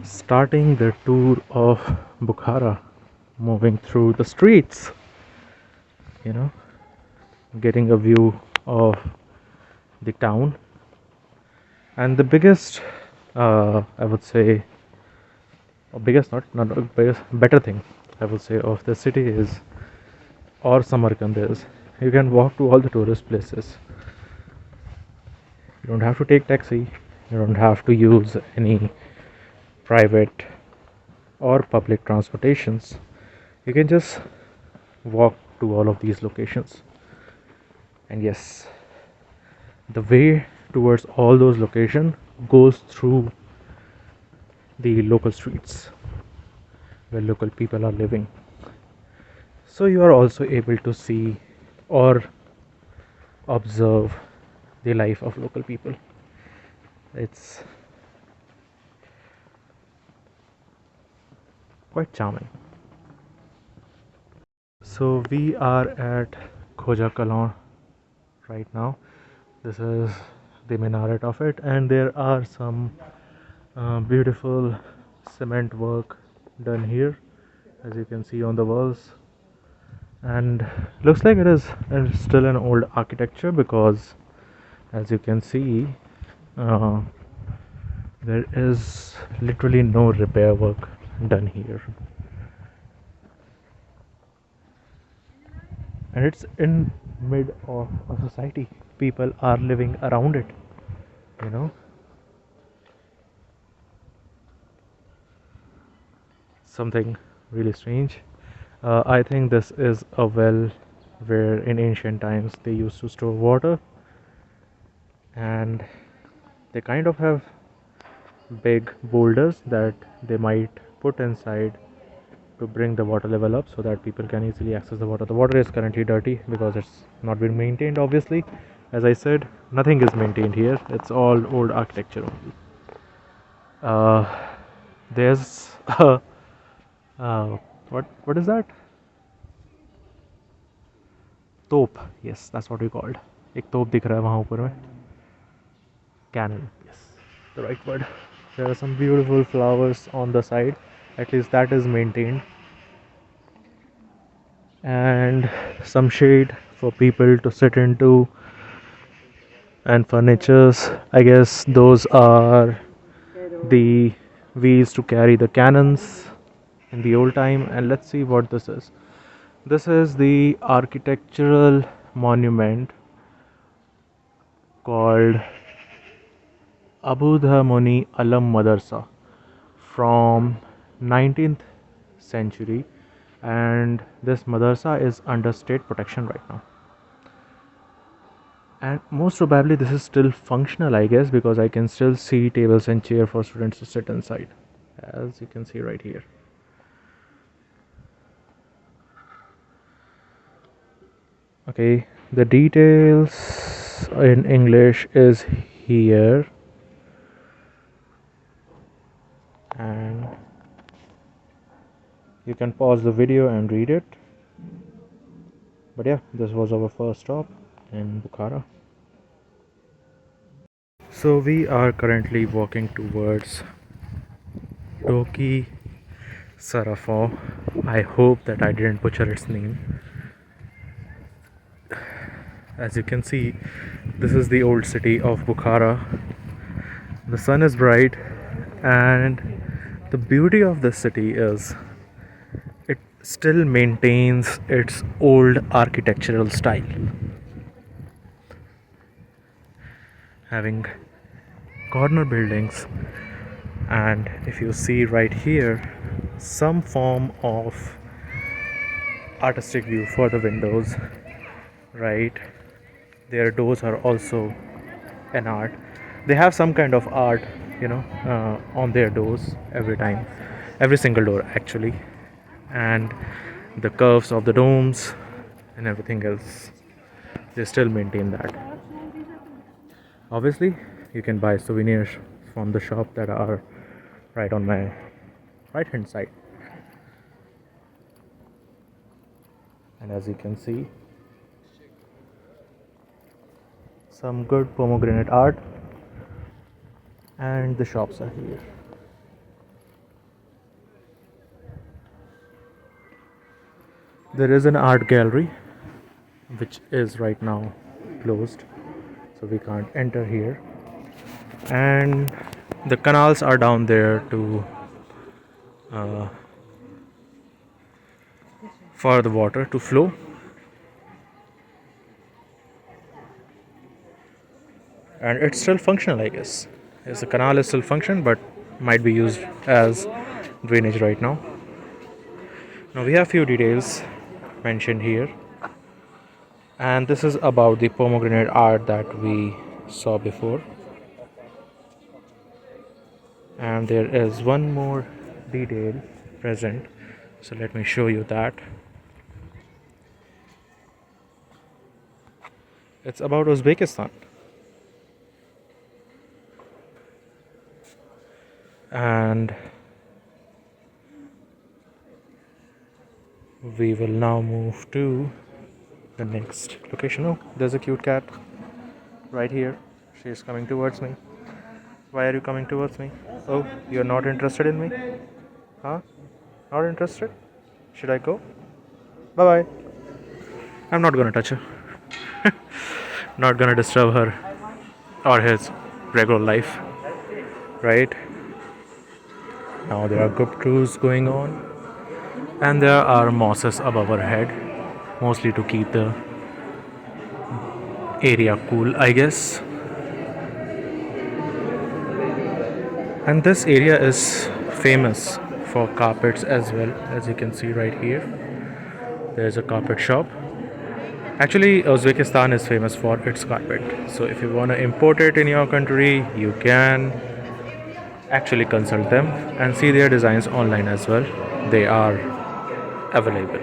starting the tour of Bukhara, moving through the streets, you know, getting a view of the town. And the biggest, I would say, or biggest, not biggest, better thing I would say of the city is, or Samarkand is, you can walk to all the tourist places. You don't have to take taxi, you don't have to use any private or public transportations. You can just walk to all of these locations. And yes, the way towards all those locations goes through the local streets where local people are living. So you are also able to see or observe the life of local people. It's quite charming. So we are at Khoja Kalon right now. This is the minaret of it, and there are some beautiful cement work done here, as you can see on the walls. And looks like it is still an old architecture because, as you can see, uh, there is literally no repair work done here, and it's in mid of a society. People are living around it, you know. Something really strange. I think this is a well where in ancient times they used to store water, and they kind of have big boulders that they might put inside to bring the water level up so that people can easily access the water. The water is currently dirty because it's not been maintained, obviously. As I said, nothing is maintained here, it's all old architecture only. Uh, there's uh, what is that? तोप, yes, that's what we called. एक तोप दिख रहा है वहाँ ऊपर में. Cannon, yes, the right word. There are some beautiful flowers on the side, at least that is maintained, and some shade for people to sit into, and furnitures. I guess those are the wheels to carry the cannons in the old time. And let's see what this is. This is the architectural monument called Abudha Alam Madarsa from 19th century, and this madrasa is under state protection right now. And most probably this is still functional, I guess, because I can still see tables and chair for students to sit inside, as you can see right here. Okay, the details in English is here, and you can pause the video and read it. But yeah, this was our first stop in Bukhara. So we are currently walking towards Toki Sarafo. I hope that I didn't butcher its name. As you can see, this is the old city of Bukhara. The sun is bright, and the beauty of this city is it still maintains its old architectural style, having corner buildings, and if you see right here, some form of artistic view for the windows, right? Their doors are also an art. They have some kind of art, on their doors every time, every single door actually, and the curves of the domes and everything else, they still maintain that. Obviously, you can buy souvenirs from the shop that are right on my right hand side. And as you can see, some good pomegranate art, and the shops are here. There is an art gallery which is right now closed, so we can't enter here. And the canals are down there to uh, for the water to flow. And it's still functional, I guess. Yes, the canal is still functional, but might be used as drainage right now. Now we have few details mentioned here, and this is about the pomegranate art that we saw before. And there is one more detail present, so let me show you that. It's about Uzbekistan. And we will now move to the next location. Oh, there's a cute cat right here. She is coming towards me. Why are you coming towards me? Oh, you're not interested in me? Huh? Not interested? Should I go? Bye bye. I'm not gonna touch her. Not gonna disturb her or his regular life. Right? Now there are good crews going on, and there are mosses above our head, mostly to keep the area cool, I guess. And this area is famous for carpets as well, as you can see right here. There's a carpet shop. Actually, Uzbekistan is famous for its carpet. So if you want to import it in your country, you can actually consult them and see their designs online as well. They are available.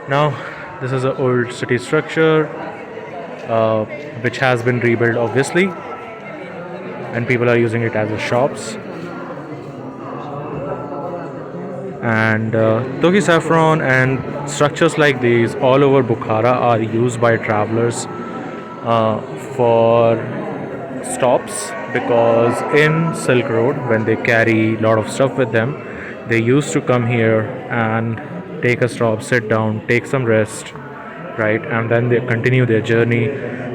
Now, this is an old city structure which has been rebuilt, obviously, and people are using it as a shops. And Toki saffron and structures like these all over Bukhara are used by travelers for stops, because in Silk Road, when they carry a lot of stuff with them, they used to come here and take a stop, sit down, take some rest, right, and then they continue their journey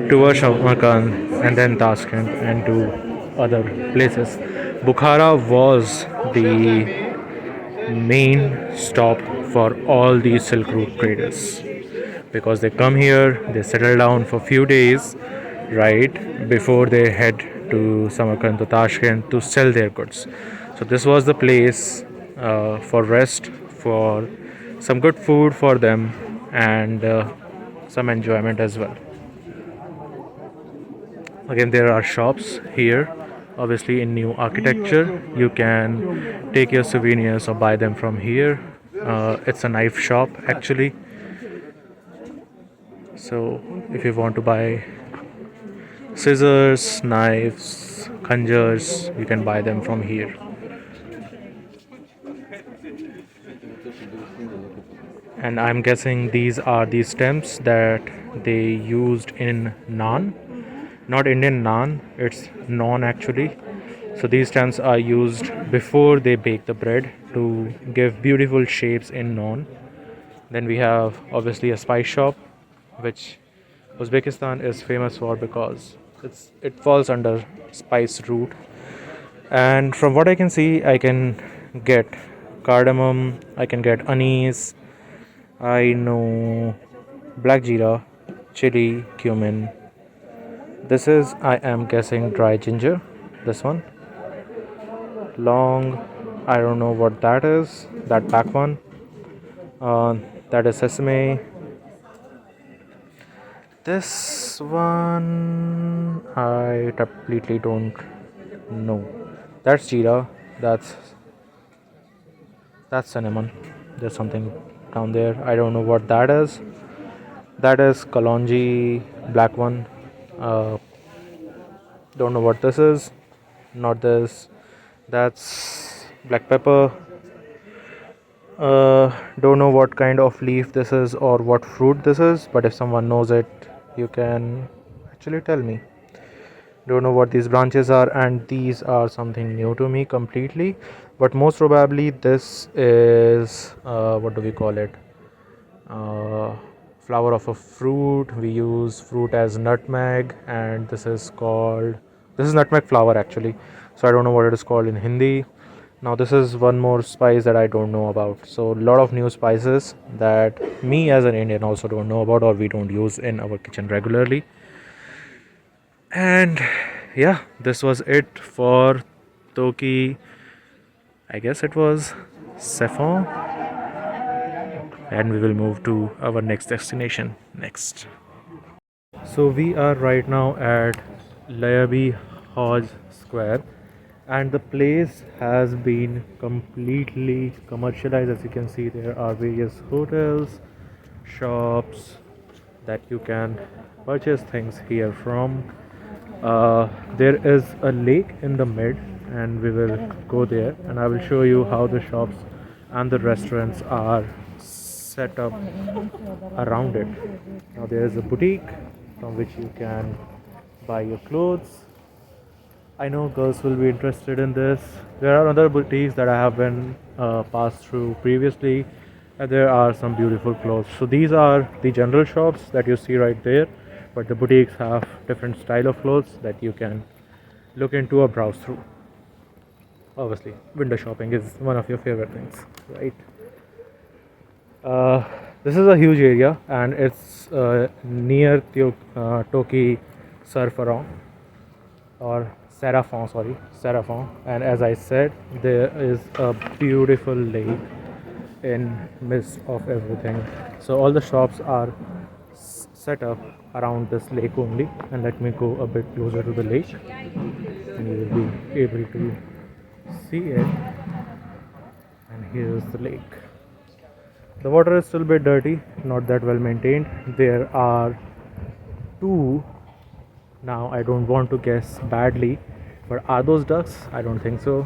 towards Samarkand and then Tashkent and to other places. Bukhara was the main stop for all these Silk Route traders, because they come here, they settle down for few days, right, before they head to Samarkand, to Tashkent to sell their goods. So this was the place for rest, for some good food for them, and some enjoyment as well. Again, there are shops here. Obviously, in new architecture, you can take your souvenirs or buy them from here. It's a knife shop actually. So, if you want to buy scissors, knives, khanjars, you can buy them from here. And I'm guessing these are the stems that they used in naan. Not Indian naan, it's naan actually. So these stems are used before they bake the bread to give beautiful shapes in naan. Then we have obviously a spice shop, which Uzbekistan is famous for because it falls under spice route. And from what I can see, I can get cardamom, I can get anise, I know black jeera, chili, cumin. This is, I am guessing, dry ginger. This one. Long, I don't know what that is. That back one. That is sesame. This one, I completely don't know. That's jeera. That's cinnamon. There's something down there. I don't know what that is. That is kalonji, black one. Don't know what this is. Not this. That's black pepper. Don't know what kind of leaf this is or what fruit this is, but if someone knows it, you can actually tell me. Don't know what these branches are, and these are something new to me completely. But most probably this is what do we call it? uh, Flower of a fruit. We use fruit as nutmeg, and this is nutmeg flower actually. So I don't know what it is called in Hindi. Now this is one more spice that I don't know about. So a lot of new spices that me as an Indian also don't know about, or we don't use in our kitchen regularly. And yeah, this was it for Toki. I guess it was Saffron, and we will move to our next destination next. So we are right now at Layabi Hodge Square, and the place has been completely commercialized. As you can see, there are various hotels, shops that you can purchase things here from. There is a lake in the mid, and we will go there, and I will show you how the shops and the restaurants are set up around it. Now there is a boutique from which you can buy your clothes. I know girls will be interested in this. There are other boutiques that I have been passed through previously, and there are some beautiful clothes. So these are the general shops that you see right there, but the boutiques have different style of clothes that you can look into or browse through. Obviously, window shopping is one of your favorite things, right? Uh, this is a huge area, and it's near Toki Surferon, or Serafon, sorry, Serafon. And as I said, there is a beautiful lake in midst of everything. So all the shops are set up around this lake only. And let me go a bit closer to the lake, and you will be able to see it. And here's the lake. The water is still a bit dirty, not that well maintained. There are two. Now I don't want to guess badly, but are those ducks? I don't think so.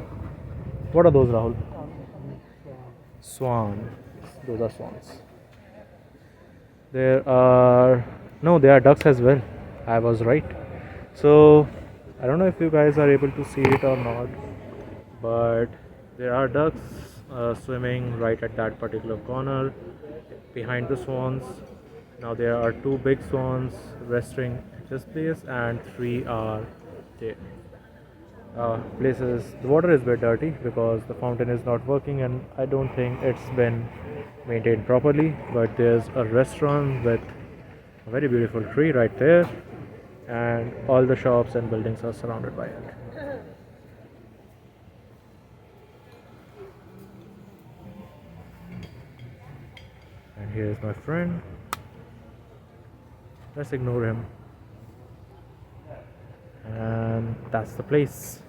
What are those, Rahul? Swan. Those are swans. There are no, there are ducks as well. I was right. So I don't know if you guys are able to see it or not, but there are ducks swimming right at that particular corner behind the swans. Now there are two big swans resting at this place, and three are there. Places, the water is a bit dirty because the fountain is not working, and I don't think it's been maintained properly. But there's a restaurant with a very beautiful tree right there, and all the shops and buildings are surrounded by it. And here's my friend. Let's ignore him. And that's the place.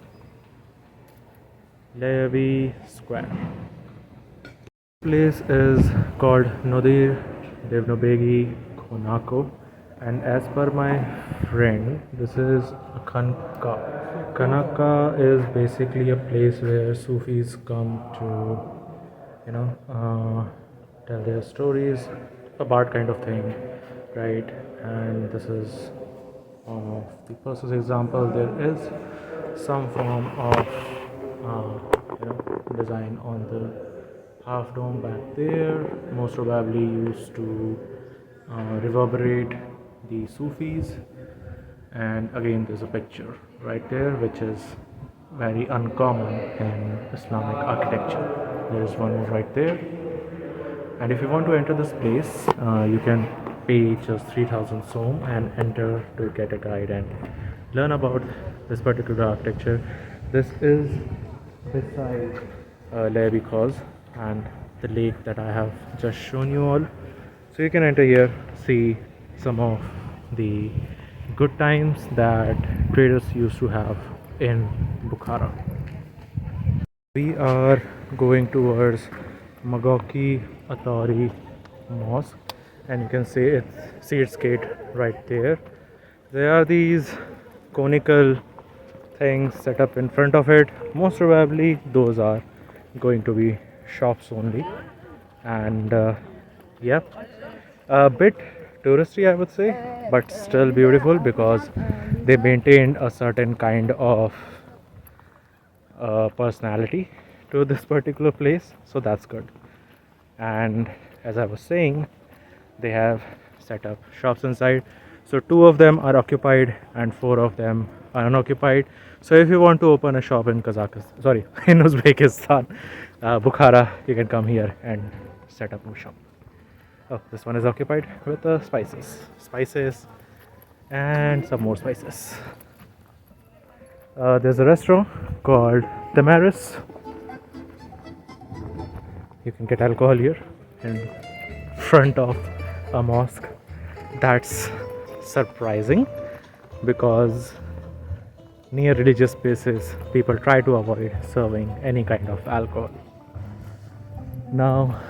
Levi Square. Place is called Nodir Devnobegi Konako, and as per my friend, this is a Khanka. Khanka is basically a place where Sufis come to, tell their stories, a bard kind of thing, right? And this is one of the person's example. There is some form of design on the half dome back there, most probably used to reverberate the Sufis. And again, there's a picture right there which is very uncommon in Islamic architecture. There is one more right there. And if you want to enter this place, you can pay just 3000 som and enter to get a guide and learn about this particular architecture. This is beside Levi Cause and the lake that I have just shown you all. So you can enter here, see some of the good times that traders used to have in Bukhara. We are going towards Magoki Atari Mosque, and you can see its gate right there. There are these conical things set up in front of it. Most probably those are going to be shops only. And yeah, a bit touristy, I would say, but still beautiful because they maintained a certain kind of personality to this particular place, so that's good. And as I was saying, they have set up shops inside, so two of them are occupied and four of them are unoccupied. So if you want to open a shop in Kazakhstan, sorry, in Uzbekistan, Bukhara, you can come here and set up a shop. Oh, this one is occupied with spices and some more spices. There's a restaurant called Tamaris. You can get alcohol here in front of a mosque. That's surprising because near religious places people try to avoid serving any kind of alcohol. Now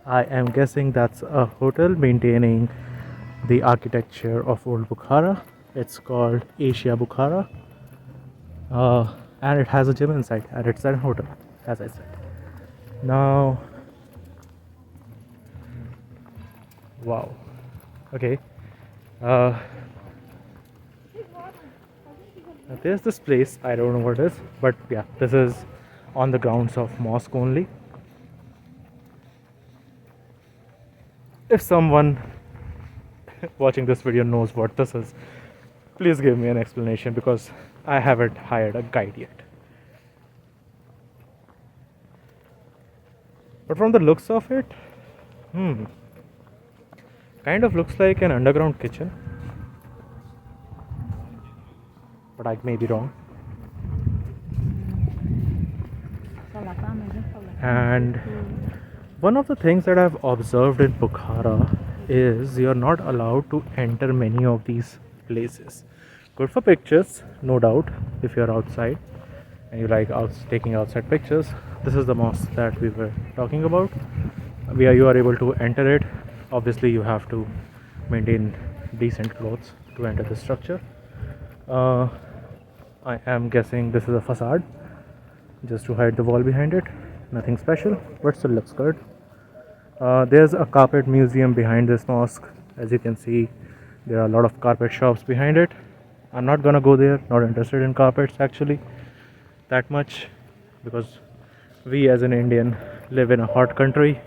I am guessing that's a hotel maintaining the architecture of old Bukhara. It's called Asia Bukhara, and it has a gym inside, and it's a hotel, as I said. Now, wow, okay. Uh, there's this place, I don't know what it is, but yeah, this is on the grounds of mosque only. If someone watching this video knows what this is, please give me an explanation because I haven't hired a guide yet. But from the looks of it, kind of looks like an underground kitchen. But I may be wrong. And one of the things that I've observed in Bukhara is you're not allowed to enter many of these places. Good for pictures, no doubt, if you're outside and you like taking outside pictures. This is the mosque that we were talking about, where you are able to enter it. Obviously, you have to maintain decent clothes to enter the structure. I am guessing this is a facade just to hide the wall behind it. Nothing special, but still looks good. There's a carpet museum behind this mosque. As you can see, there are a lot of carpet shops behind it. I'm not gonna go there, not interested in carpets actually that much, because we as an Indian live in a hot country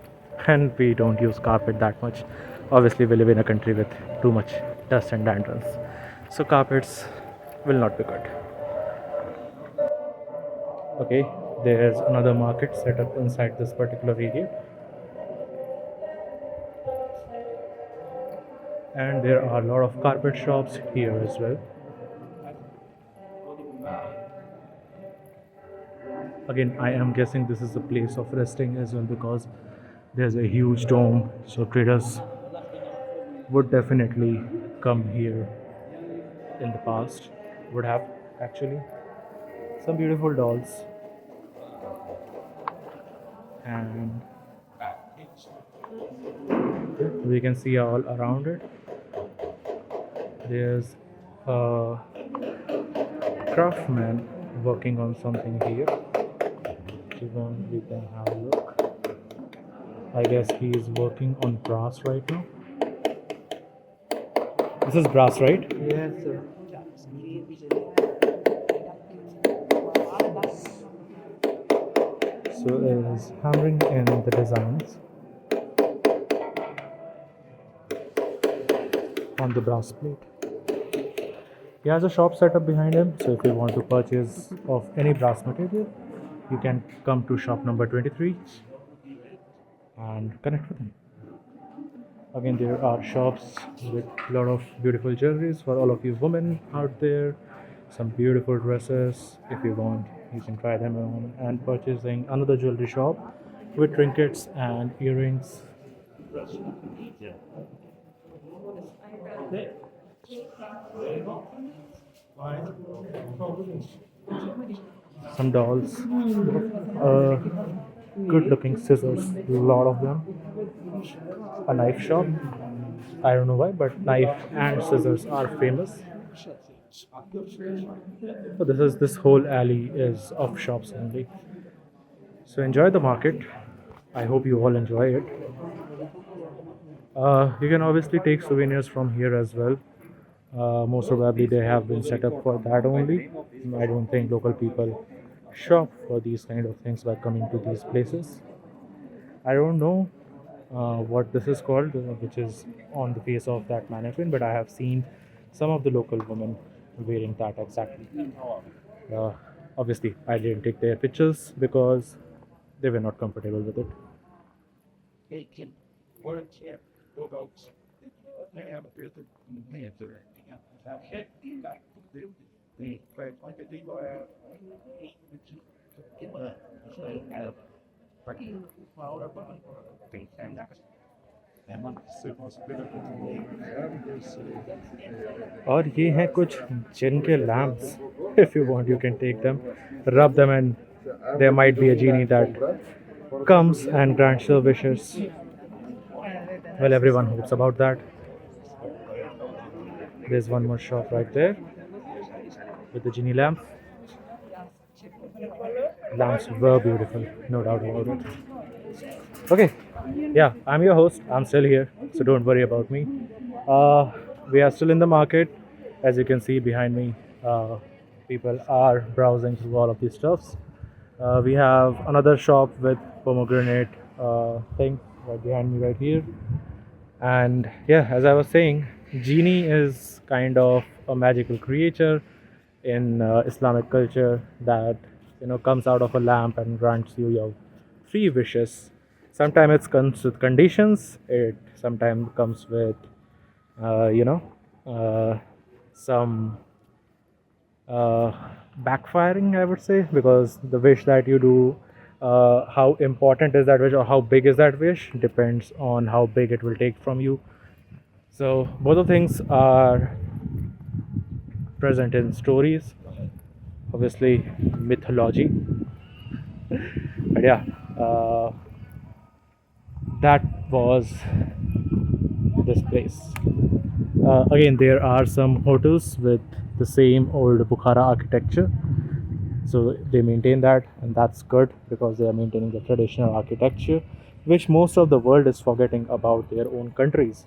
and we don't use carpet that much. Obviously, we live in a country with too much dust and dandruff, so carpets will not be good. Okay, there's another market set up inside this particular area, and there are a lot of carpet shops here as well. Again, I am guessing this is a place of resting as well because there's a huge dome, so traders would definitely come here in the past, would have actually. Some beautiful dolls, and we can see all around it. There's a craftsman working on something here. Even we can have a look. I guess he is working on brass right now. This is brass, right? Yes, sir. So is hammering in the designs on the brass plate. He has a shop set up behind him, so if you want to purchase of any brass material, you can come to shop number 23 and connect with him. Again, there are shops with a lot of beautiful jewelries for all of you women out there. Some beautiful dresses. If you want, you can try them on. And purchasing another jewelry shop with trinkets and earrings. Some dolls, good looking scissors, a lot of them. A knife shop, I don't know why, but knife and scissors are famous. So this whole alley is of shops only. So enjoy the market. I hope you all enjoy it. You can obviously take souvenirs from here as well. Most probably they have been set up for that only. I don't think local people shop for these kind of things by coming to these places. I don't know what this is called, which is on the face of that mannequin, but I have seen some of the local women wearing that exactly. Uh, Obviously, I didn't take their pictures because they were not comfortable with it. और ये हैं कुछ जिन के lamps. If you want, you can take them, rub them, and there might be a genie that comes and grants your wishes. Well, everyone hopes about that. There's one more shop right there with the genie lamp. Lamps were beautiful, no doubt about it. Okay, yeah, I'm your host. I'm still here, so don't worry about me. We are still in the market. As you can see behind me, people are browsing through all of these stuffs. We have another shop with pomegranate thing right behind me right here. And yeah, as I was saying, genie is kind of a magical creature in Islamic culture that comes out of a lamp and grants you your three wishes. Sometimes it comes with conditions. It sometimes comes with uh, you know uh, some uh, backfiring, I would say, because the wish that you do, how important is that wish or how big is that wish, depends on how big it will take from you. So both of things are present in stories, obviously mythology. But yeah, that was this place. Again, there are some hotels with the same old Bukhara architecture, so they maintain that, and that's good because they are maintaining the traditional architecture, which most of the world is forgetting about their own countries.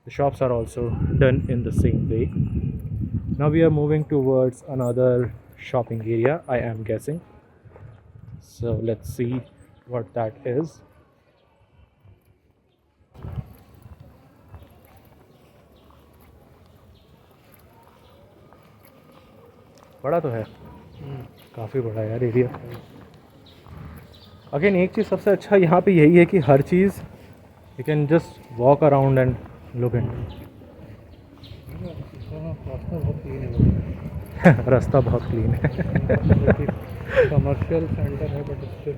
The shops are also done in the same way. Now we are moving towards another shopping area, I am guessing. So let's see what that is. बड़ा तो है, काफ़ी बड़ा है यार area. Again एक चीज़ सबसे अच्छा यहाँ पे यही है कि हर चीज़ you can just walk around and look in. रास्ता बहुत क्लीन है. कमर्शियल सेंटर है बट स्टिल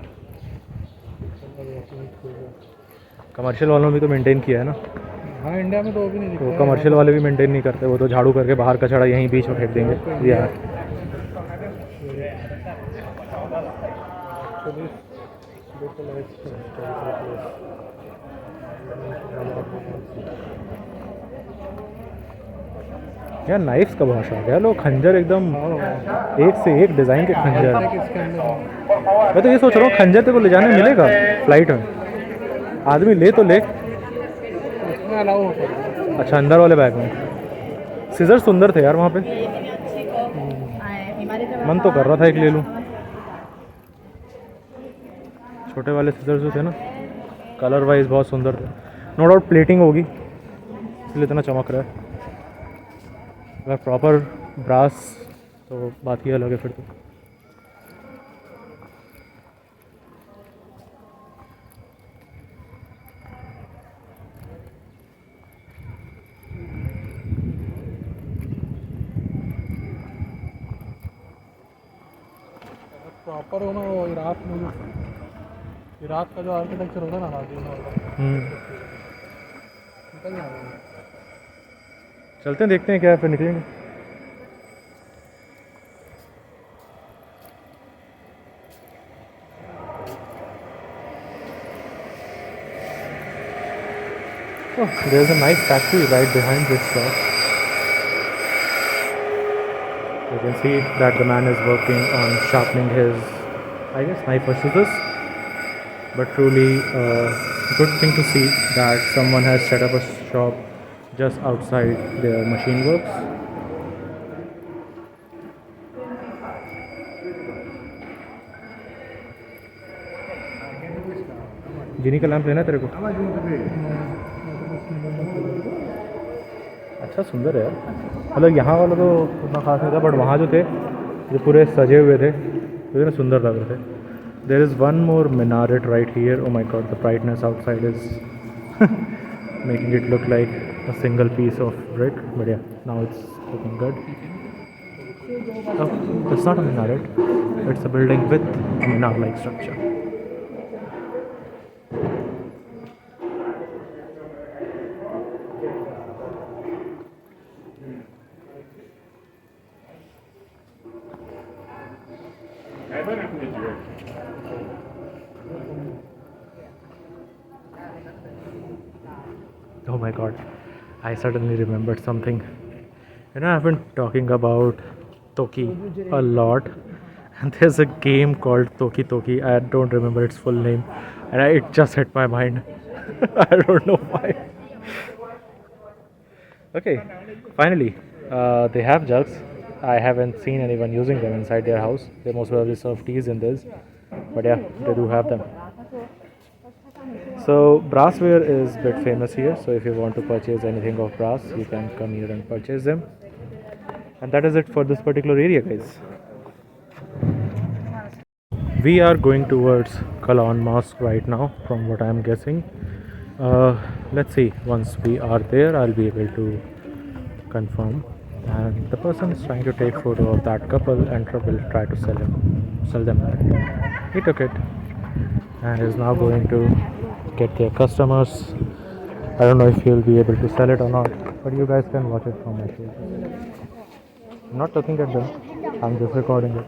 कमर्शियल वालों ने भी तो मेंटेन किया है ना. हाँ इंडिया में तो वो भी नहीं तो दिखता कमर्शियल वाले भी मेंटेन नहीं करते, वो तो झाड़ू करके बाहर कचड़ा यहीं बीच में फेंक देंगे यार. यार नाइफ्स का बहुत शौक है. लोग खंजर एकदम एक से एक डिज़ाइन के खंजर. मैं तो ये सोच रहा हूँ खंजर तेरे को ले जाने मिलेगा फ्लाइट में. आदमी ले तो ले. इसमें अलाउ होता है. अच्छा अंदर वाले बैग में. सीजर सुंदर थे यार वहाँ पे. मन तो कर रहा था एक ले लूँ. छोटे वाले सीजर जो थे ना, कलर वाइज बहुत सुंदर थे. नो डाउट प्लेटिंग होगी इसलिए इतना चमक रहा है. अगर प्रॉपर ब्रास तो बात ही अलग है फिर तो. प्रॉपर हो ना वो इराक में जो इराक का जो आर्किटेक्चर होता है ना नाज़िम वाला निकल जाएगा. चलते हैं देखते हैं क्या है, फिर निकलेंगे. Oh, there's a nice factory right behind this shop. You can see that the man is working on sharpening his, I guess, knife or scissors. But truly, good thing to see that someone has set up a shop just outside their machine works. जीनी का lamp लेना है तेरे को? अच्छा सुंदर है यार, मतलब यहाँ वाला तो उतना खास नहीं था, बट वहाँ जो थे जो पूरे सजे हुए थे तो इतने सुंदर लग रहे थे. There is one more minaret right here. Oh my god, the brightness outside is making it look like a single piece of brick. But yeah, now it's looking good. Oh, it's not a minaret. It's a building with a minar-like structure. Oh my god, I suddenly remembered something. You know, I've been talking about Toki a lot, and there's a game called Toki Toki. I don't remember its full name, and it just hit my mind. I don't know why. Okay, finally, they have jugs. I haven't seen anyone using them inside their house. They most probably serve teas in this, but yeah, they do have them. So brassware is a bit famous here. So if you want to purchase anything of brass, you can come here and purchase them. And that is it for this particular area, guys. We are going towards Kalon Mosque right now, from what I am guessing. Let's see. Once we are there, I'll be able to confirm. And the person is trying to take photo of that couple and will try to sell them. He took it and is now going to get their customers. I don't know if he'll be able to sell it or not, but you guys can watch it from my page. I'm not looking at them, I'm just recording it.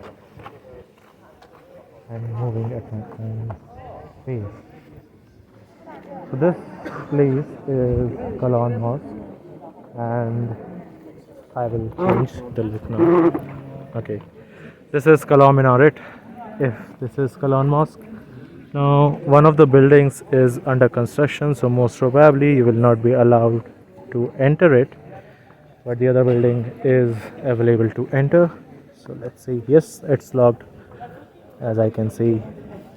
I'm moving at my own pace. So this place is Kalon Mosque, and I will change the look now. Okay, this is Kalon Minaret. If this is Kalon Mosque. Now, one of the buildings is under construction, so most probably you will not be allowed to enter it, but the other building is available to enter. So let's see. Yes, it's locked, as I can see,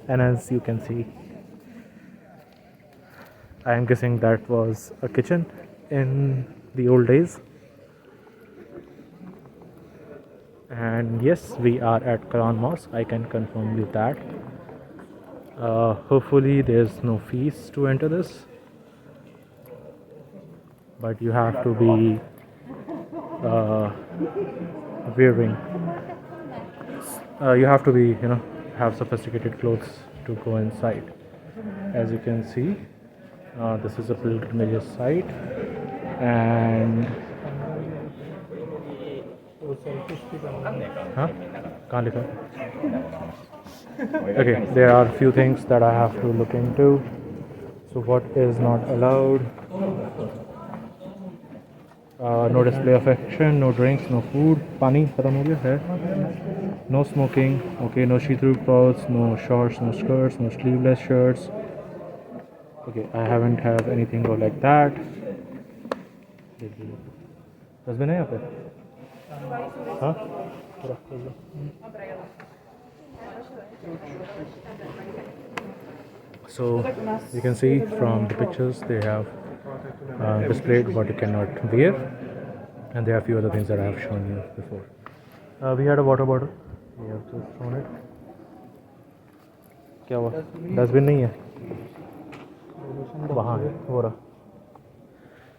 and as you can see, I am guessing that was a kitchen in the old days. And yes, we are at Quran Mosque. I can confirm you that. Hopefully there's no fees to enter this, but you have to be wearing you have to be, have sophisticated clothes to go inside. As you can see, this is a pilgrimage site, and huh? कहाँ लिखा है? Okay, there are few things that I have to look into. So what is not allowed? No display of affection, no drinks, no food. Pani खत्म हो गया है. No smoking. Okay, no see-through clothes, no shorts, no skirts, no sleeveless shirts. Okay, I haven't have anything like that. Dustbin है यहाँ पे? हाँ? So you can see from the pictures they have displayed what you cannot wear, and there are a few other things that I have shown you before. We had a water bottle. We have just thrown it. क्या हुआ? Dustbin नहीं है? वहाँ है, वो रहा.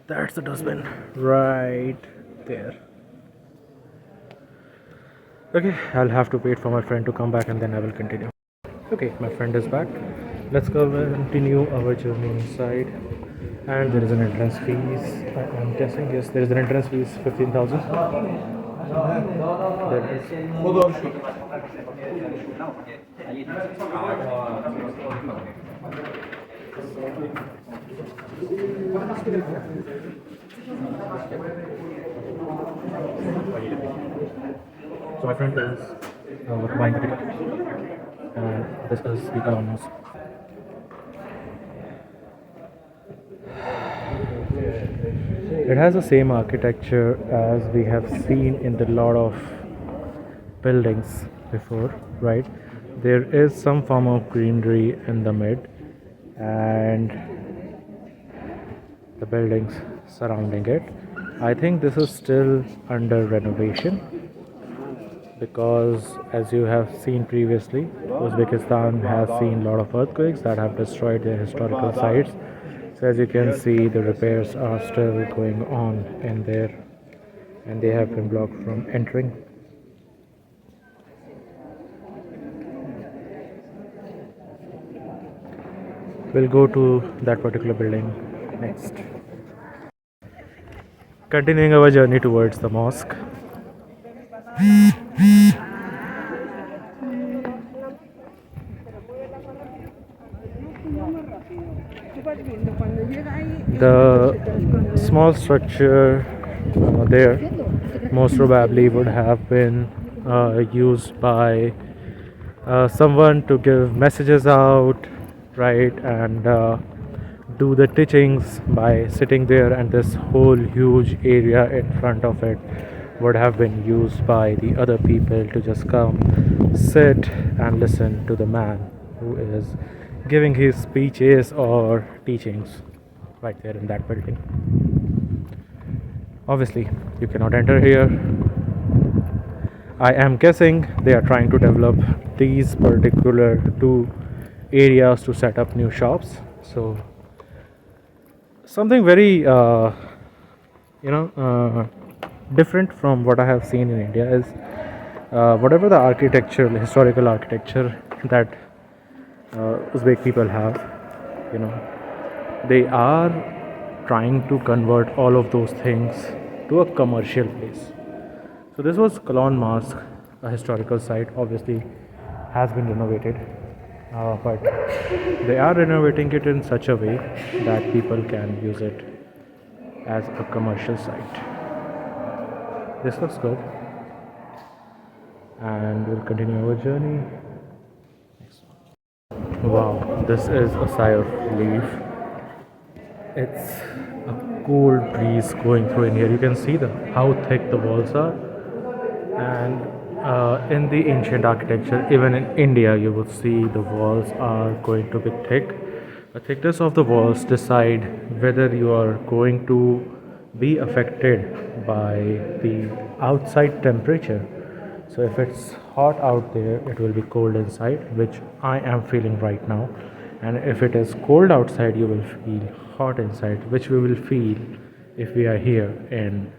That's the dustbin right there. Okay, I'll have to wait for my friend to come back and then I will continue. Okay, my friend is back. Let's go and continue our journey inside. And there is an entrance fees. I'm guessing, yes, there is an entrance fees 15,000. There it is. So my friend is buying the ticket, and this is the Aaloo. It has the same architecture as we have seen in the lot of buildings before, right? There is some form of greenery in the mid, and the buildings surrounding it. I think this is still under renovation because, as you have seen previously, Uzbekistan has seen a lot of earthquakes that have destroyed their historical sites. So, as you can see, the repairs are still going on in there, and they have been blocked from entering. We'll go to that particular building next. Continuing our journey towards the mosque. The small structure there most probably would have been used by someone to give messages out, right, and do the teachings by sitting there, and this whole huge area in front of it would have been used by the other people to just come, sit, and listen to the man who is giving his speeches or teachings right there in that building. Obviously, you cannot enter here. I am guessing they are trying to develop these particular two areas to set up new shops. So, something very different from what I have seen in India is whatever the architecture, historical architecture that Uzbek people have, you know, they are trying to convert all of those things to a commercial place. So this was Kalon Mosque, a historical site, obviously has been renovated, but they are renovating it in such a way that people can use it as a commercial site. This looks good, and we'll continue our journey. Wow, this is a sigh of relief. It's a cold breeze going through in here. You can see how thick the walls are, and in the ancient architecture, even in India, you would see the walls are going to be thick. The thickness of the walls decide whether you are going to be affected by the outside temperature. So if it's hot out there, it will be cold inside, which I am feeling right now. And if it is cold outside, you will feel hot inside, which we will feel if we are here in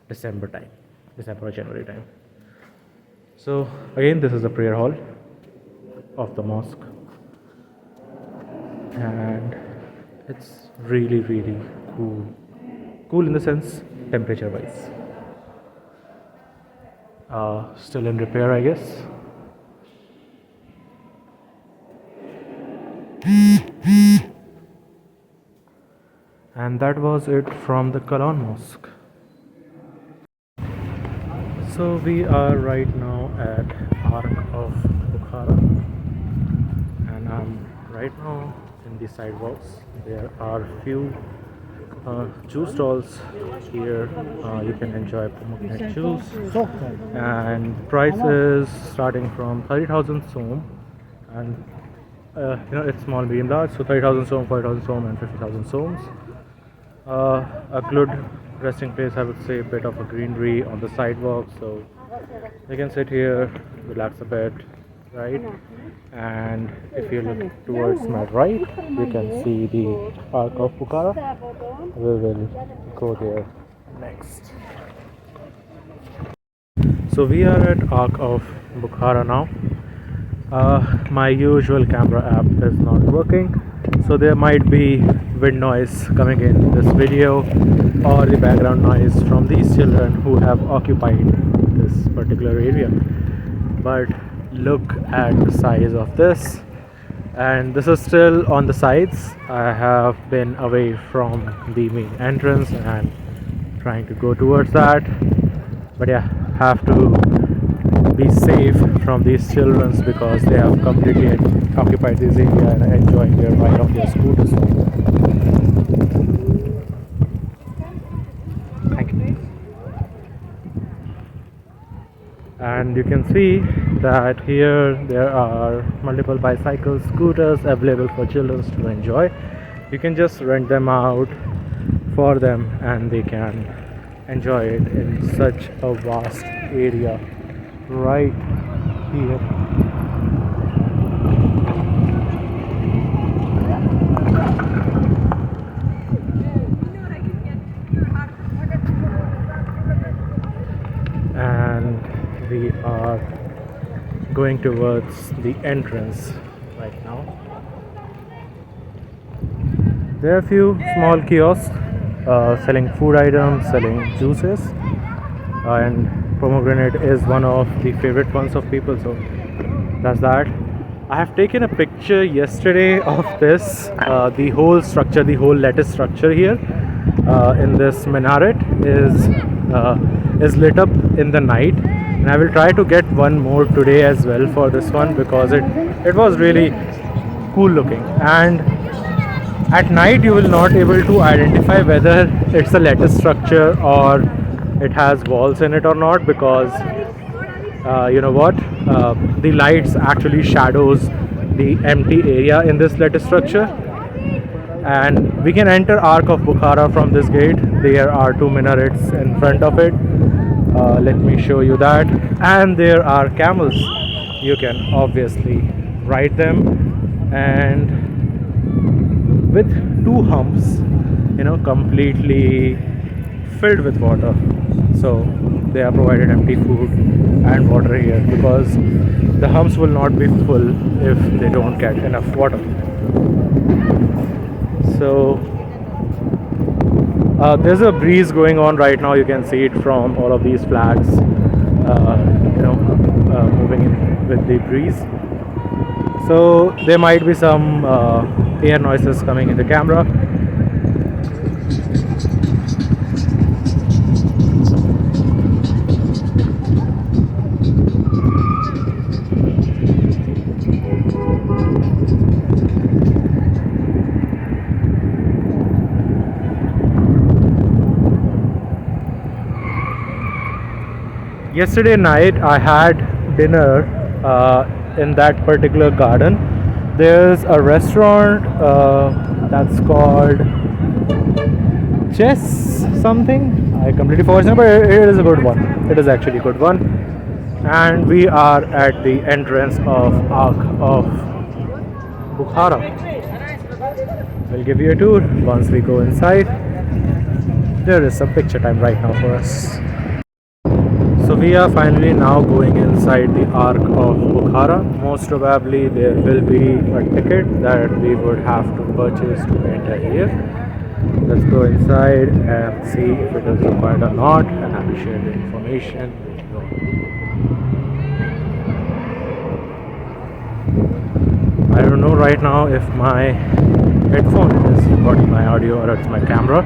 December time, December or January time. So again, this is the prayer hall of the mosque, and it's really, really cool. Cool in the sense temperature wise. Still in repair, I guess. And that was it from the Kalon Mosque. So we are right now at Ark of Bukhara, and I'm right now in the sidewalks. There are few juice stalls here. You can enjoy pomegranate juice, and price is starting from 30,000 som, and it's small, medium, large. So 30,000 som, 40,000 som, and 50,000 soms. A good resting place, I would say. A bit of a greenery on the sidewalk, so you can sit here, relax a bit, right? And if you look towards my right, you can see the Ark of Bukhara. We will go there next. So we are at Ark of Bukhara now. My usual camera app is not working, so there might be wind noise coming in this video, or the background noise from these children who have occupied this particular area. But look at the size of this, and this is still on the sides. I have been away from the main entrance and trying to go towards that, but yeah, have to be safe from these children because they have completely occupied this area and are enjoying their ride of their scooters. And you can see that here there are multiple bicycles, scooters available for children to enjoy. You can just rent them out for them and they can enjoy it in such a vast area right here. And we are going towards the entrance right now. There are a few small kiosks selling food items, selling juices, and pomegranate is one of the favorite ones of people, so that's that. I have taken a picture yesterday of this, the whole structure, the whole lattice structure here in this minaret is lit up in the night, and I will try to get one more today as well for this one because it was really cool looking. And at night you will not able to identify whether it's a lattice structure or it has walls in it or not, because you know what, the lights actually shadows the empty area in this lattice structure. And we can enter Ark of Bukhara from this gate. There are two minarets in front of it. Let me show you that. And there are camels. You can obviously ride them, and with two humps, you know, completely filled with water. So they are provided empty food and water here because the humps will not be full if they don't get enough water. So there's a breeze going on right now. You can see it from all of these flags, moving in with the breeze. So there might be some air noises coming in the camera. Yesterday night I had dinner in that particular garden. There's a restaurant that's called Chess something. I completely forgot, but it is a good one. It is actually a good one. And we are at the entrance of Ark of Bukhara. We'll give you a tour once we go inside. There is some picture time right now for us. So we are finally now going inside the Ark of Bukhara. Most probably there will be a ticket that we would have to purchase to enter here. Let's go inside and see if it is required or not, and I will share the information with you. I don't know right now if my headphone is recording my audio or it's my camera,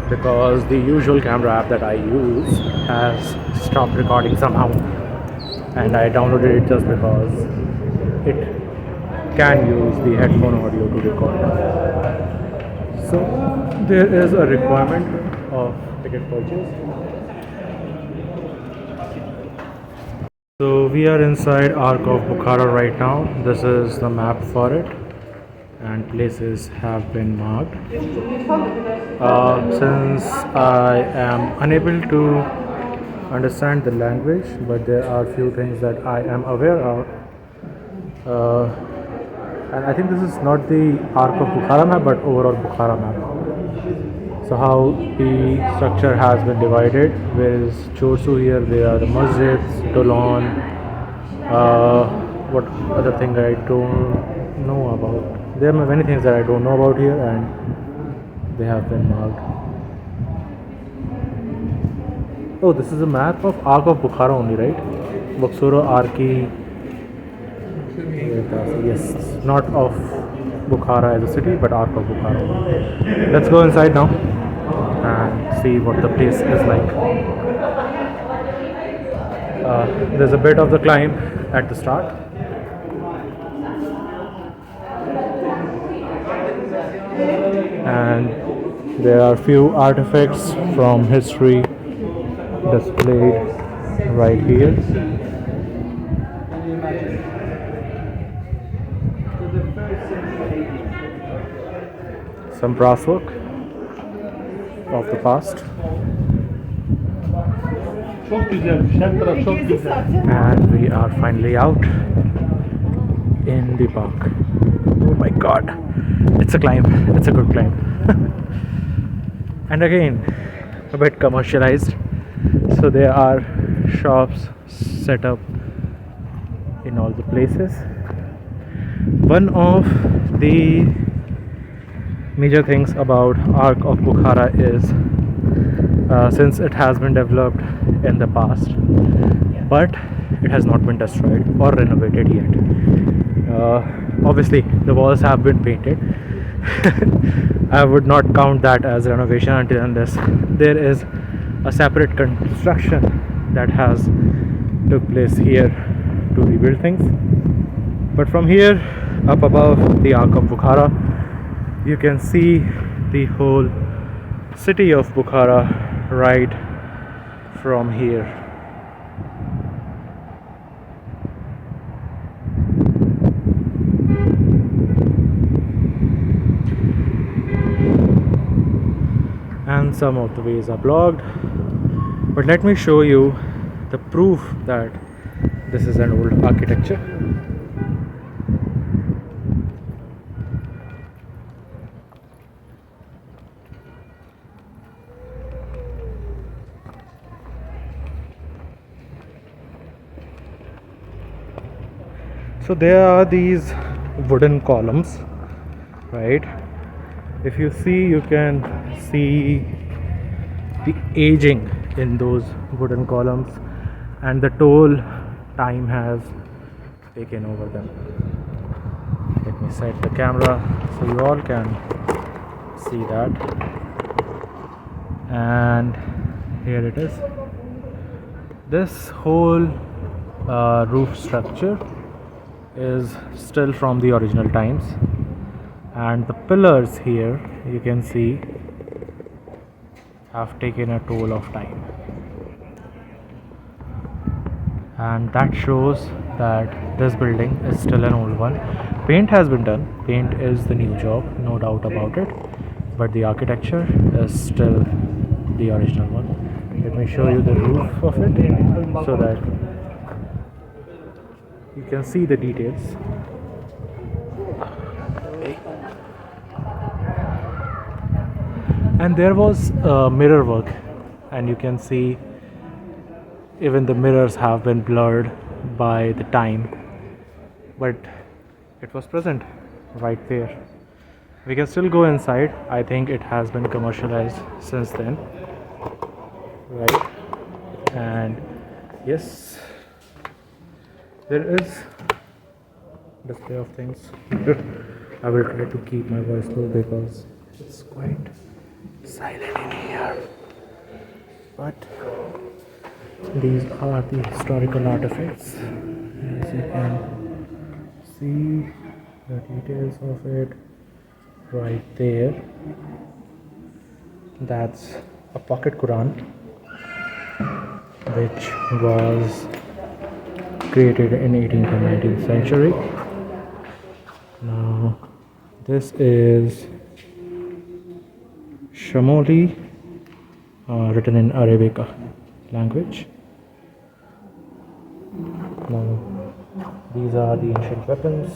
because the usual camera app that I use has stopped recording somehow, and I downloaded it just because it can use the headphone audio to record. So there is a requirement of ticket purchase. So we are inside Ark of Bukhara right now. This is the map for it, and places have been marked. Since I am unable to understand the language, but there are few things that I am aware of, and I think this is not the Ark of Bukhara map but overall Bukhara map. So how the structure has been divided, with Chorsu here, there are the masjids, Dolon, what other thing I don't know about. There are many things that I don't know about here, and they have been marked. Oh, this is a map of Ark of Bukhara only, right? Bukhara Arki. Yes, not of Bukhara as a city, but Ark of Bukhara. Let's go inside now and see what the place is like. There's a bit of the climb at the start. And there are few artifacts from history displayed right here. some brass work of the past. Çok güzelmiş. Her taraf çok güzel. And we are finally out in the park. Oh my god, it's a climb, it's a good climb. And again, a bit commercialized, so there are shops set up in all the places. One of the major things about Ark of Bukhara is since it has been developed in the past, but it has not been destroyed or renovated yet. Obviously, the walls have been painted. I would not count that as renovation until unless there is a separate construction that has took place here to rebuild things. But from here, up above the Ark of Bukhara, you can see the whole city of Bukhara right from here. And some of the ways are blocked, but let me show you the proof that this is an old architecture. So there are these wooden columns, right? If you see, you can see the aging in those wooden columns, and the toll time has taken over them. Let me set the camera so you all can see that. And here it is. This whole roof structure is still from the original times, and the pillars here you can see have taken a toll of time, and that shows that this building is still an old one. Paint has been done, paint is the new job, no doubt about it, but the architecture is still the original one. Let me show you the roof of it so that you can see the details. And there was mirror work, and you can see even the mirrors have been blurred by the time, but it was present right there. We can still go inside. I think it has been commercialized since then, right? And yes, there is display of things. I will try to keep my voice low because it's quite silent in here, but these are the historical artifacts. As you can see the details of it right there. That's a pocket Quran which was created in 18th and 19th century. Now this is Shamoli, written in Arabic language. Now these are the ancient weapons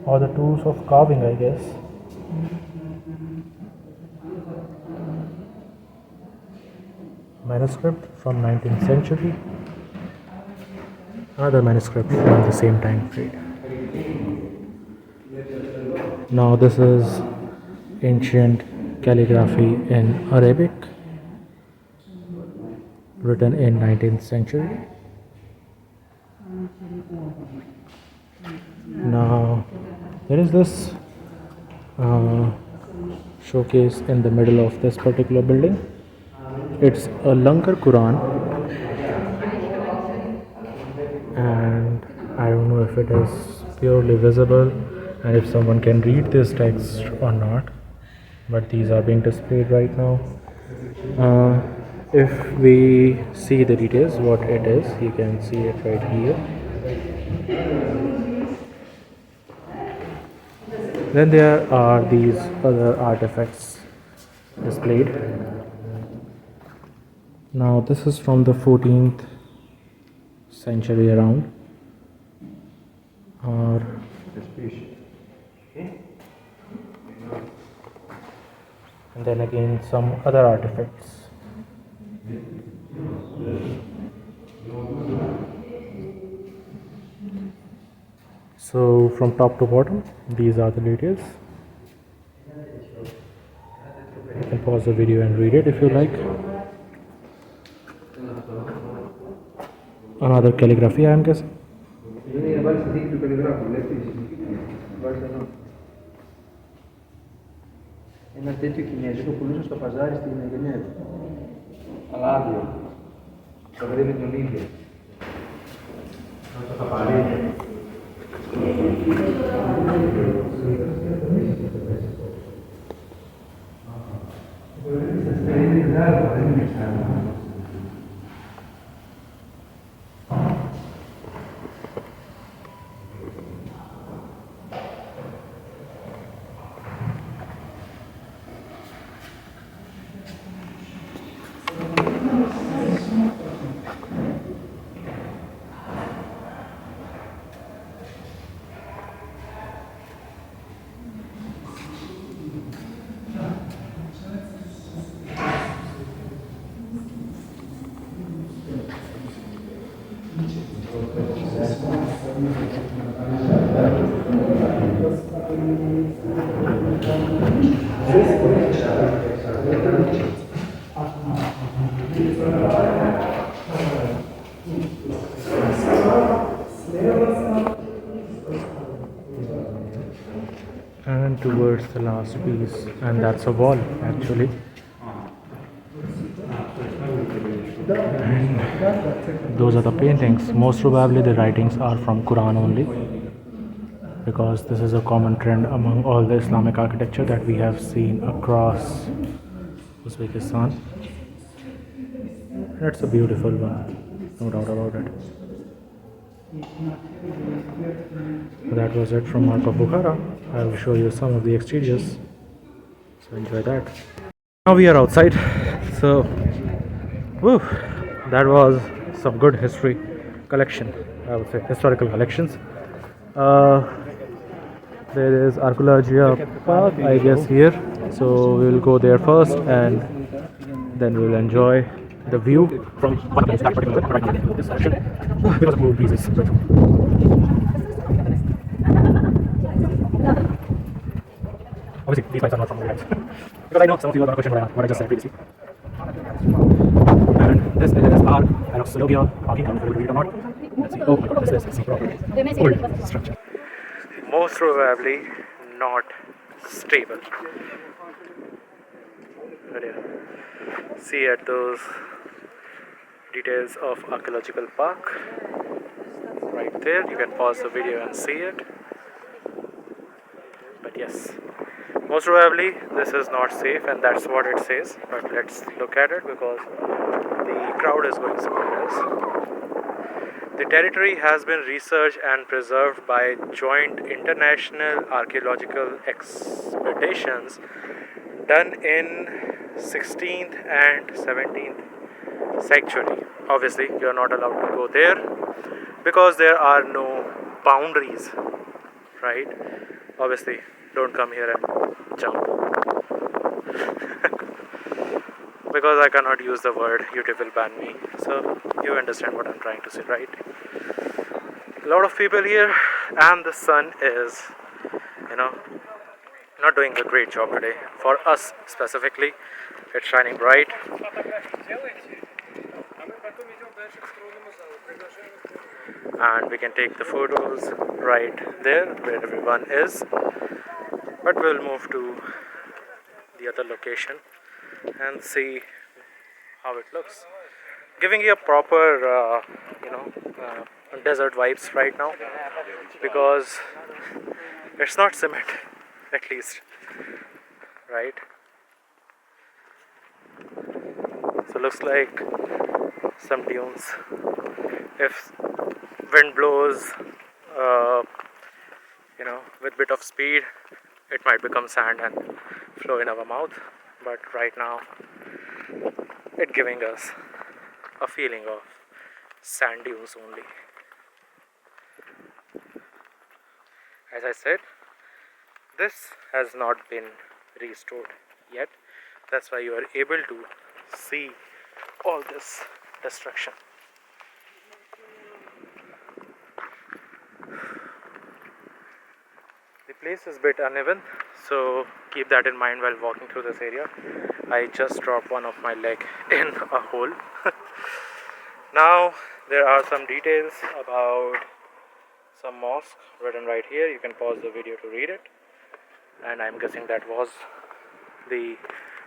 or the tools of carving, I guess. Manuscript from 19th century. Another manuscript from the same time period. Now this is ancient calligraphy in Arabic, written in 19th century. Now there is this showcase in the middle of this particular building. It's a Lankar Quran, and I don't know if it is purely visible and if someone can read this text or not, but these are being displayed right now. If we see the details what it is, you can see it right here. Then there are these other artifacts displayed. Now this is from the 14th century around, or and then again some other artifacts. So from top to bottom, these are the details. You can pause the video and read it if you like. Another calligraphy, I am guessing. Ένα τέτοιο κινέζικο πουλούσε στο παζάρι στην Γενέβη. Αλλά άδειο. Το βράδυ με τον ίδιο. Να το πάρει. And towards the last piece, and that's a wall actually. And those are the paintings. Most probably the writings are from Quran only, because this is a common trend among all the Islamic architecture that we have seen across Uzbekistan. That's a beautiful one, no doubt about it. That was it from Ark of Bukhara. I will show you some of the exteriors, so enjoy that. Now we are outside, so woo, that was some good history collection, I would say historical collections. There is Archaeologia Park, I guess, here, so we will go there first and then we will enjoy the view from this section because of cool breezes. Obviously, these pipes are not from the guys. Because I know some of you are going to question what I just said previously. And this is our Archaeologia parking. I don't know if you read it or not. Let's see. Oh my god, this is a proper old structure. Most probably not stable. But yeah, see at those details of archaeological park right there. You can pause the video and see it. But yes, most probably this is not safe, and that's what it says. But let's look at it because the crowd is going somewhere else. The territory has been researched and preserved by joint international archaeological expeditions done in 16th and 17th century. Obviously, you are not allowed to go there because there are no boundaries, right? Obviously, don't come here and jump because I cannot use the word, YouTube will ban me. So you understand what I'm trying to say, right? A lot of people here, and the sun is, not doing a great job today. For us specifically, it's shining bright. And we can take the photos right there where everyone is. But we'll move to the other location and see how it looks. Giving you a proper, desert vibes right now because it's not cement, at least, right? So looks like some dunes. If wind blows, with bit of speed, it might become sand and flow in our mouth, but right now it giving us a feeling of sand dunes only. As I said, this has not been restored yet. That's why you are able to see all this destruction. The place is a bit uneven, so keep that in mind while walking through this area. I just dropped one of my leg in a hole. Now there are some details about some mosque written right here. You can pause the video to read it, and I'm guessing that was the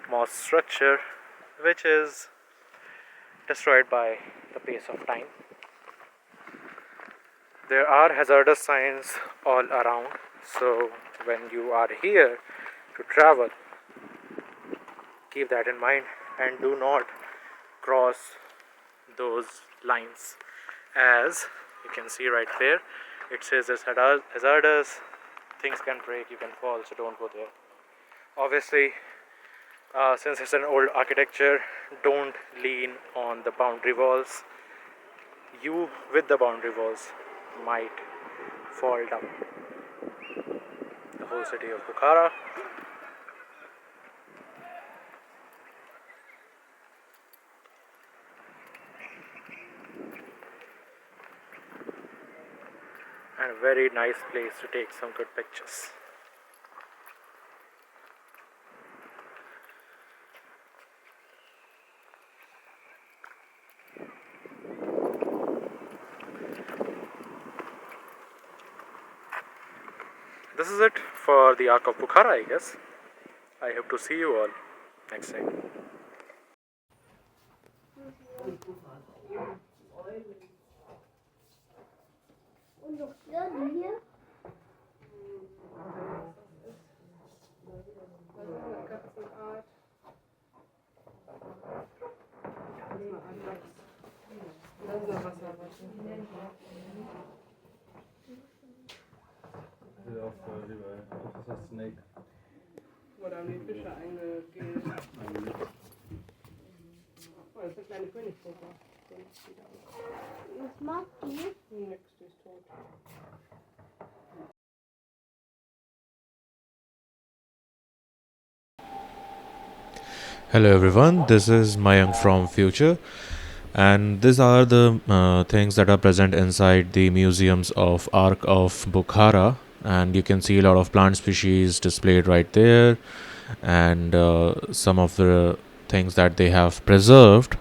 mosque structure, which is destroyed by the pace of time. There are hazardous signs all around, so when you are here to travel, keep that in mind and do not cross those lines. As you can see right there, it says it's hazardous, things can break, you can fall, so don't go there. Obviously, since it's an old architecture, don't lean on the boundary walls. You with the boundary walls might fall down. The whole city of Bukhara. And a very nice place to take some good pictures. This is it for the Ark of Bukhara, I guess. I hope to see you all next time. Snake. Oder haben die Fische eingegeben? Oh, das ist eine kleine Königskobra. Was macht die? Nix, die ist tot. Hello everyone, this is Mayank from Future, and these are the things that are present inside the museums of Ark of Bukhara. And you can see a lot of plant species displayed right there, and some of the things that they have preserved.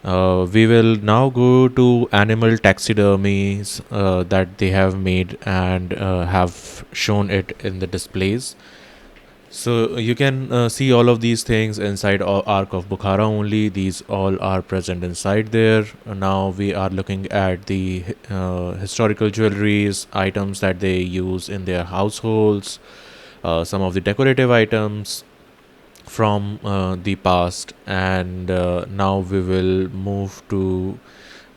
We will now go to animal taxidermies that they have made and have shown it in the displays. So you can see all of these things inside Ark of Bukhara only. These all are present inside there. Now we are looking at the historical jewelries, items that they use in their households, some of the decorative items from the past. And now we will move to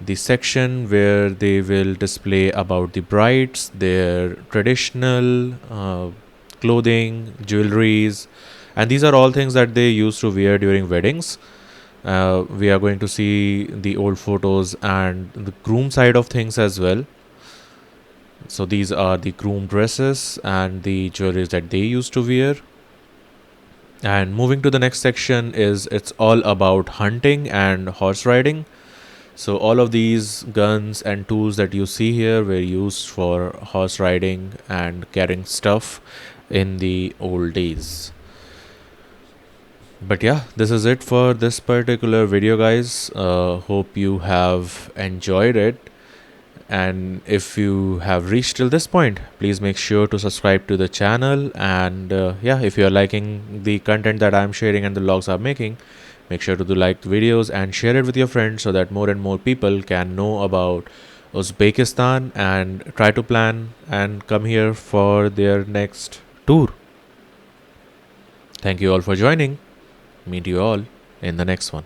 the section where they will display about the brides, their traditional clothing, jewelries, and these are all things that they used to wear during weddings. We are going to see the old photos and the groom side of things as well. So these are the groom dresses and the jewelries that they used to wear. And moving to the next section it's all about hunting and horse riding. So all of these guns and tools that you see here were used for horse riding and carrying stuff in the old days. But yeah, this is it for this particular video, guys. Hope you have enjoyed it, and if you have reached till this point, please make sure to subscribe to the channel. And yeah, if you are liking the content that I'm sharing and the vlogs I'm making, make sure to do like the videos and share it with your friends so that more and more people can know about Uzbekistan and try to plan and come here for their next tour. Thank you all for joining. Meet you all in the next one.